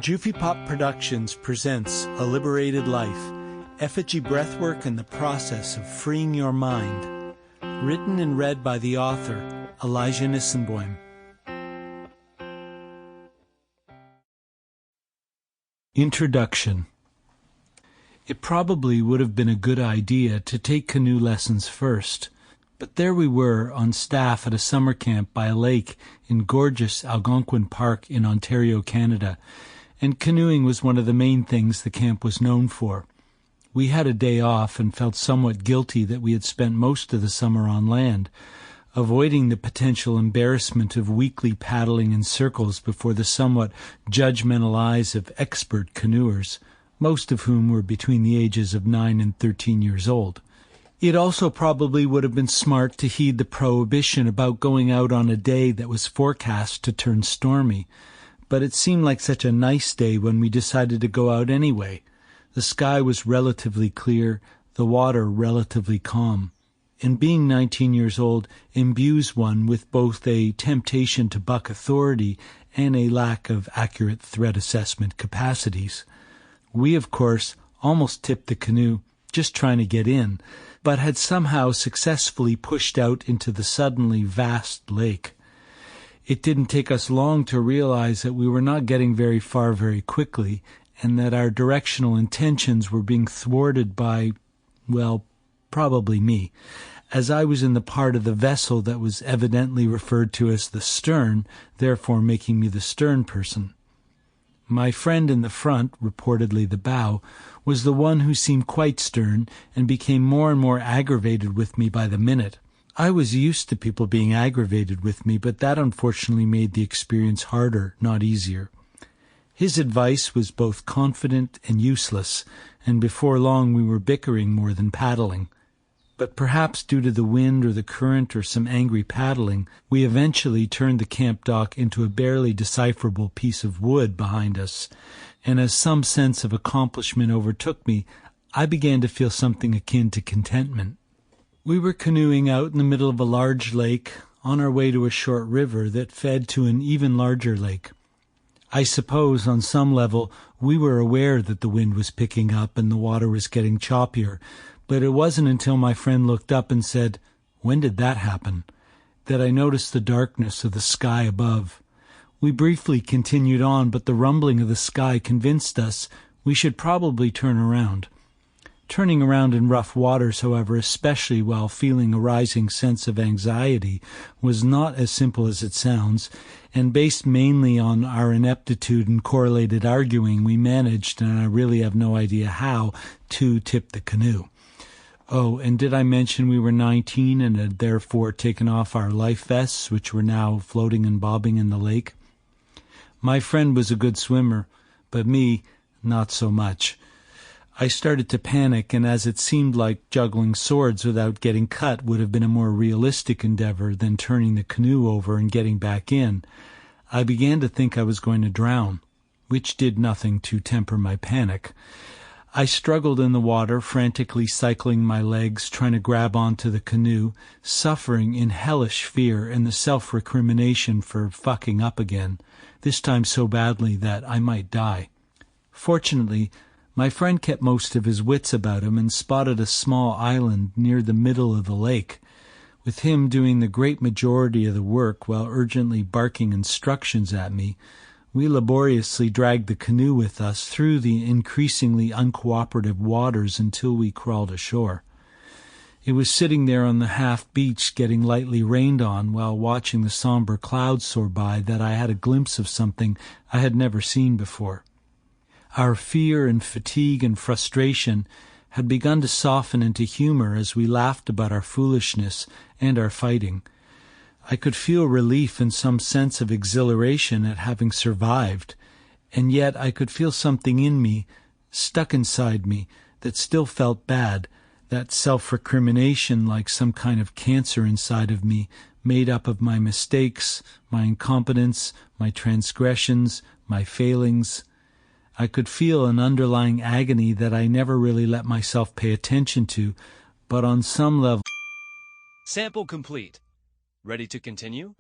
Jufi Pop Productions presents A Liberated Life, Effiji Breathwork and the Process of Freeing Your Mind. Written and read by the author, Elijah Nisenboim. Introduction. It probably would have been a good idea to take canoe lessons first, but there we were on staff at a summer camp by a lake in gorgeous Algonquin Park in Ontario, Canada, and canoeing was one of the main things the camp was known for. We had a day off and felt somewhat guilty that we had spent most of the summer on land, avoiding the potential embarrassment of weekly paddling in circles before the somewhat judgmental eyes of expert canoers, most of whom were between the ages of 9 and 13 years old. It also probably would have been smart to heed the prohibition about going out on a day that was forecast to turn stormy, but it seemed like such a nice day when we decided to go out anyway. The sky was relatively clear, the water relatively calm, and being 19 years old imbues one with both a temptation to buck authority and a lack of accurate threat assessment capacities. We, of course, almost tipped the canoe, just trying to get in, but had somehow successfully pushed out into the suddenly vast lake. It didn't take us long to realize that we were not getting very far very quickly, and that our directional intentions were being thwarted by, well, probably me, as I was in the part of the vessel that was evidently referred to as the stern, therefore making me the stern person. My friend in the front, reportedly the bow, was the one who seemed quite stern and became more and more aggravated with me by the minute. I was used to people being aggravated with me, but that unfortunately made the experience harder, not easier. His advice was both confident and useless, and before long we were bickering more than paddling. But perhaps due to the wind or the current or some angry paddling, we eventually turned the camp dock into a barely decipherable piece of wood behind us, and as some sense of accomplishment overtook me, I began to feel something akin to contentment. We were canoeing out in the middle of a large lake, on our way to a short river that fed to an even larger lake. I suppose, on some level, we were aware that the wind was picking up and the water was getting choppier, but it wasn't until my friend looked up and said, "When did that happen?" that I noticed the darkness of the sky above. We briefly continued on, but the rumbling of the sky convinced us we should probably turn around. Turning around in rough waters, however, especially while feeling a rising sense of anxiety, was not as simple as it sounds, and based mainly on our ineptitude and correlated arguing, we managed, and I really have no idea how, to tip the canoe. Oh, and did I mention we were 19 and had therefore taken off our life vests, which were now floating and bobbing in the lake? My friend was a good swimmer, but me, not so much. I started to panic, and as it seemed like juggling swords without getting cut would have been a more realistic endeavor than turning the canoe over and getting back in, I began to think I was going to drown, which did nothing to temper my panic. I struggled in the water, frantically cycling my legs, trying to grab onto the canoe, suffering in hellish fear and the self-recrimination for fucking up again, this time so badly that I might die. Fortunately, my friend kept most of his wits about him and spotted a small island near the middle of the lake. With him doing the great majority of the work while urgently barking instructions at me, we laboriously dragged the canoe with us through the increasingly uncooperative waters until we crawled ashore. It was sitting there on the half-beach getting lightly rained on while watching the somber clouds soar by that I had a glimpse of something I had never seen before. Our fear and fatigue and frustration had begun to soften into humor as we laughed about our foolishness and our fighting. I could feel relief and some sense of exhilaration at having survived, and yet I could feel something in me, stuck inside me, that still felt bad, that self-recrimination like some kind of cancer inside of me, made up of my mistakes, my incompetence, my transgressions, my failings. I could feel an underlying agony that I never really let myself pay attention to, but on some level... Sample complete. Ready to continue?